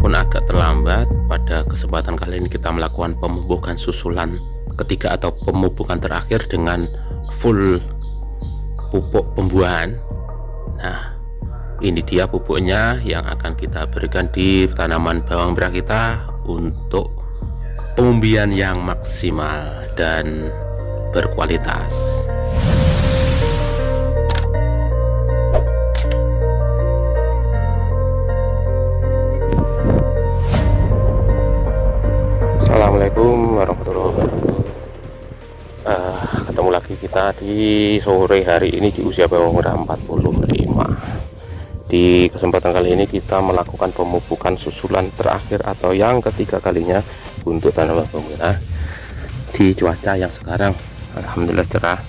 walaupun agak terlambat, pada kesempatan kali ini kita melakukan pemupukan susulan ketiga atau pemupukan terakhir dengan full pupuk pembuahan. Nah, ini dia pupuknya yang akan kita berikan di tanaman bawang merah kita untuk pengumbian yang maksimal dan berkualitas. Assalamualaikum warahmatullahi wabarakatuh. Ketemu lagi kita di sore hari ini di usia bawang merah 45. Di kesempatan kali ini kita melakukan pemupukan susulan terakhir atau yang ketiga kalinya untuk tanaman bawang merah di cuaca yang sekarang alhamdulillah cerah.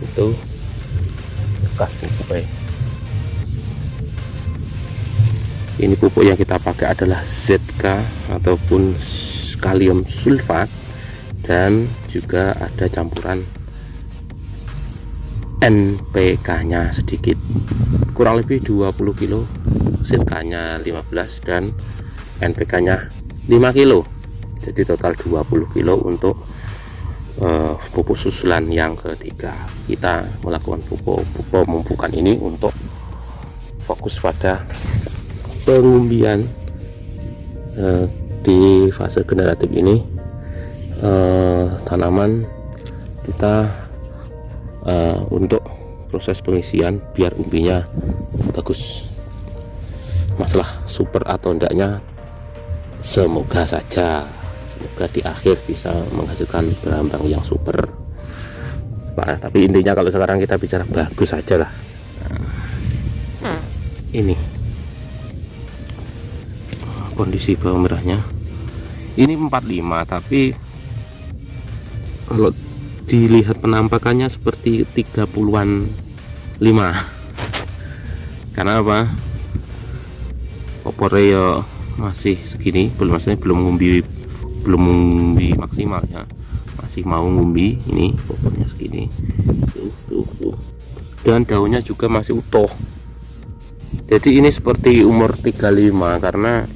Itu bekas pupuk. Ini pupuk yang kita pakai adalah ZK ataupun kalium sulfat, dan juga ada campuran NPK nya sedikit, kurang lebih 20 kilo, ZK nya 15 dan NPK nya 5 kilo, jadi total 20 kilo untuk pupuk susulan yang ketiga. Kita melakukan pemupukan ini untuk fokus pada pengumbian di fase generatif ini. Tanaman kita untuk proses pengisian biar umbinya bagus. Masalah super atau enggaknya semoga saja, semoga di akhir bisa menghasilkan berambang yang super. Tapi intinya kalau sekarang kita bicara bagus saja lah. Ini kondisi bawang merahnya ini 45, tapi kalau dilihat penampakannya seperti 30-an 5. Karena apa? Popornya masih segini, belum ngumbi maksimal ya, masih mau ngumbi. Ini popornya segini tuh. Dan daunnya juga masih utuh, jadi ini seperti umur 35 karena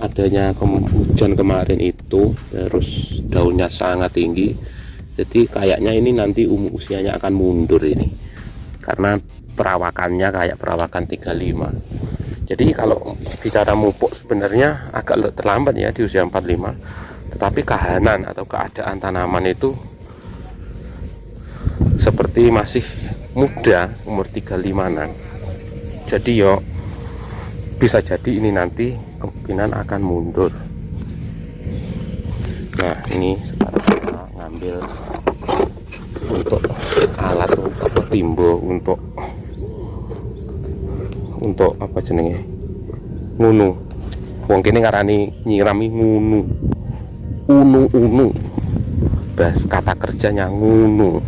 adanya hujan kemarin itu, terus daunnya sangat tinggi, jadi kayaknya ini nanti usianya akan mundur ini karena perawakannya kayak perawakan 35. Jadi kalau bicara mupuk sebenarnya agak terlambat ya di usia 45, tetapi kahanan atau keadaan tanaman itu seperti masih muda, umur 35an. Jadi yo bisa jadi ini nanti kemungkinan akan mundur. Nah, ini sekarang kita ngambil untuk alat atau timbo untuk apa jenenge, ngunu. Wong kene ngarani nyirami ngunu. Unu. Bahas kata kerjanya ngunu.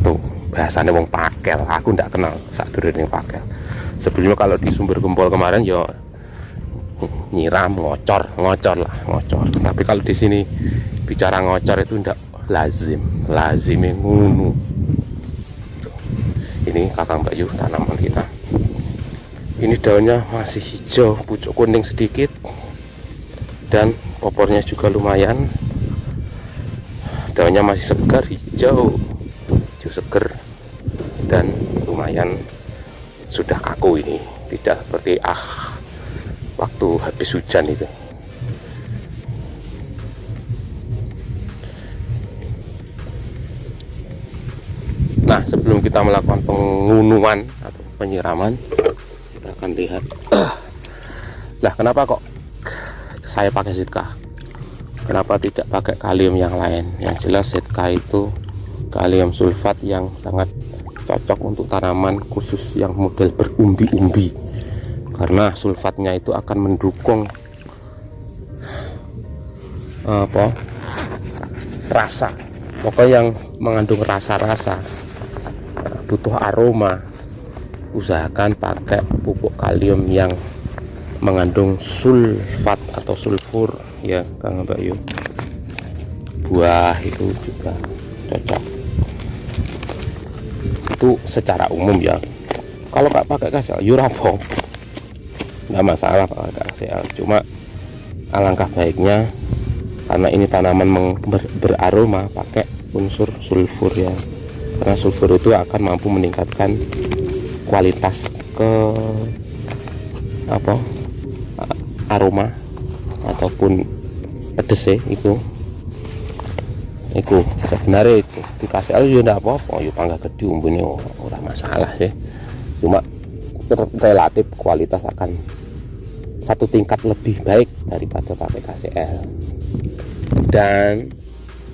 Tuh, bahasanya wong pakel. Aku ndak kenal sadurunge pakel. Sebelumnya kalau di Sumber Gempol kemarin ya nyiram, ngocor. Tapi kalau di sini bicara ngocor itu ndak lazimnya ngunu. Ini Kakang Bayu tanaman kita. Ini daunnya masih hijau, pucuk kuning sedikit, dan popornya juga lumayan. Daunnya masih segar, hijau seger, dan lumayan sudah kaku. Ini tidak seperti waktu habis hujan itu. Nah, sebelum kita melakukan pengunuan atau penyiraman, kita akan lihat lah kenapa kok saya pakai ZK, kenapa tidak pakai kalium yang lain. Yang jelas ZK itu kalium sulfat yang sangat cocok untuk tanaman khusus yang model berumbi-umbi, karena sulfatnya itu akan mendukung rasa, pokoknya yang mengandung rasa-rasa, butuh aroma. Usahakan pakai pupuk kalium yang mengandung sulfat atau sulfur ya Kang Bayu. Buah itu juga cocok. Itu secara umum ya. Kalau nggak pakai KCL yura apa, nggak masalah pakai KCL. Cuma alangkah baiknya karena ini tanaman beraroma pakai unsur sulfur ya, karena sulfur itu akan mampu meningkatkan kualitas ke apa aroma ataupun pedes itu sebenarnya itu di KCL ya ndak apa-apa ya, pangga gede umbune ora masalah sih, cuma relatif kualitas akan satu tingkat lebih baik daripada pakai KCL. Dan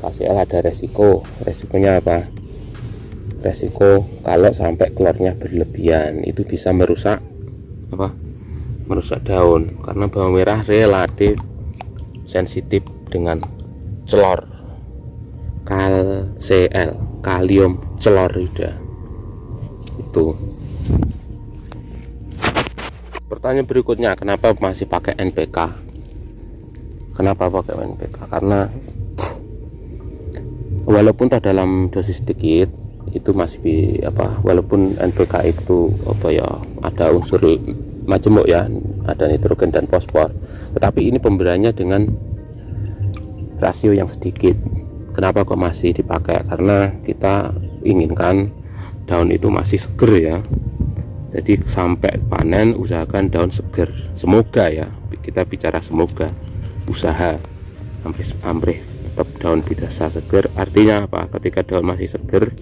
KCL ada resikonya apa? Resiko kalau sampai klornya berlebihan itu bisa merusak daun, karena bawang merah relatif sensitif dengan celor KCL, kalium chlorida itu. Pertanyaan berikutnya, kenapa masih pakai NPK? Kenapa pakai NPK? Karena walaupun tak dalam dosis sedikit itu masih walaupun NPK itu ada unsur majemuk ya, ada nitrogen dan fosfor, tetapi ini pemberiannya dengan rasio yang sedikit. Kenapa kok masih dipakai? Karena kita inginkan daun itu masih seger ya, jadi sampai panen usahakan daun seger. Semoga ya, kita bicara semoga, usaha ambrih tetap daun bisa seger. Artinya apa? Ketika daun masih seger,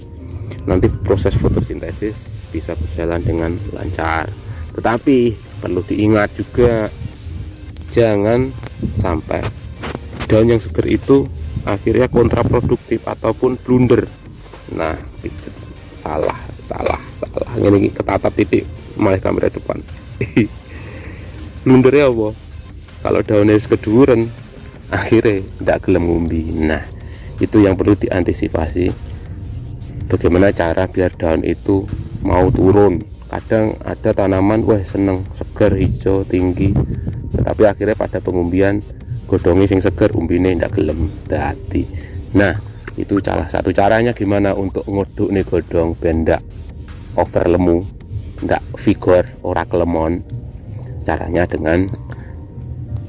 nanti proses fotosintesis bisa berjalan dengan lancar. Tetapi perlu diingat juga, jangan sampai daun yang seger itu akhirnya kontraproduktif ataupun blunder. Nah, salah ini ketatap titik malah kamera depan. Blundernya apa? Kalau daunnya keduren akhirnya tidak gelem ngumbi. Nah, itu yang perlu diantisipasi. Bagaimana cara biar daun itu mau turun? Kadang ada tanaman seneng seger, hijau, tinggi, tetapi akhirnya pada pengumbian godongnya sing seger, umbine ndak gelem dadi. Nah, itu salah satu caranya gimana untuk ngoduk nih godong bendak over lemu, ndak vigor, ora kelemon. Caranya dengan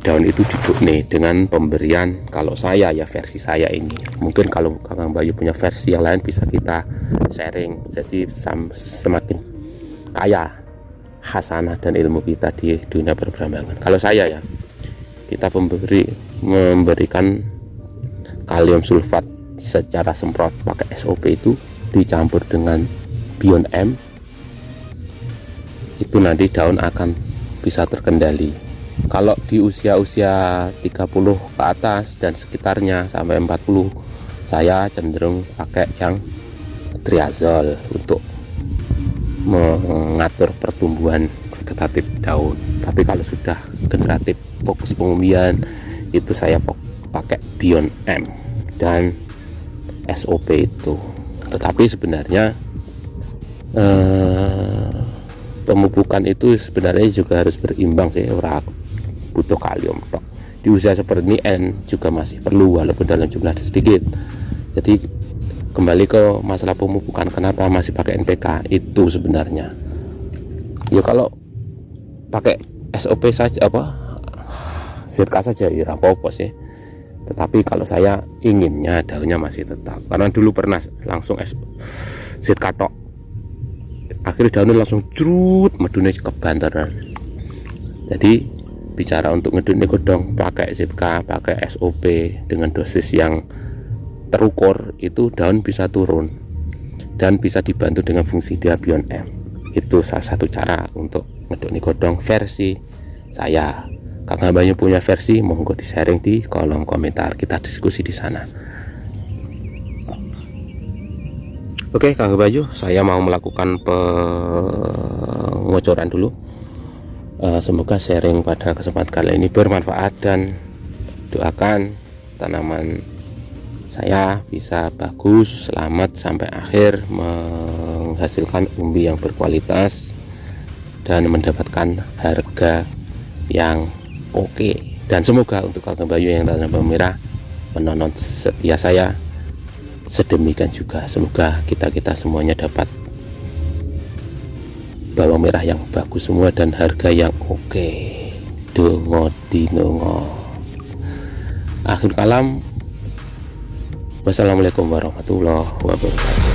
daun itu duduk nih dengan pemberian, kalau saya ya versi saya ini, mungkin kalau Kang Bayu punya versi yang lain bisa kita sharing, jadi semakin kaya khasanah dan ilmu kita di dunia perberambangan. Kalau saya ya, kita memberikan kalium sulfat secara semprot pakai SOP itu dicampur dengan Bion M, itu nanti daun akan bisa terkendali. Kalau di usia-usia 30 ke atas dan sekitarnya sampai 40, saya cenderung pakai yang triazol untuk mengatur pertumbuhan vegetatif daun. Tapi kalau sudah generatif fokus pengumbian, itu saya pakai Bion M dan SOP itu. Tetapi sebenarnya pemupukan itu sebenarnya juga harus berimbang sih, ora butuh kalium tok. Di usia seperti ini N juga masih perlu walaupun dalam jumlah sedikit. Jadi kembali ke masalah pemupukan, kenapa masih pakai NPK itu sebenarnya ya, kalau pakai SOP saja ZK saja ya apa-apa sih, tetapi kalau saya inginnya daunnya masih tetap, karena dulu pernah langsung ZK tok, akhirnya daunnya langsung cerut medune kebanteran. Jadi bicara untuk ngedune godong pakai ZK, pakai SOP dengan dosis yang terukur, itu daun bisa turun dan bisa dibantu dengan fungsi Bion M. Itu salah satu cara untuk ngedone godong versi saya. Kakak Bayu punya versi, monggo di sharing di kolom komentar, kita diskusi di sana. Oke Kang Bayu, saya mau melakukan pengocoran dulu. Semoga sharing pada kesempatan kali ini bermanfaat dan doakan tanaman saya bisa bagus, selamat sampai akhir, menghasilkan umbi yang berkualitas dan mendapatkan harga yang oke. Dan semoga untuk Kang Bayu yang tanam bawang merah menonton setia saya, sedemikian juga semoga kita semuanya dapat bawang merah yang bagus semua dan harga yang oke. Dongo dinongo. Akhir kalam, wassalamualaikum warahmatullahi wabarakatuh.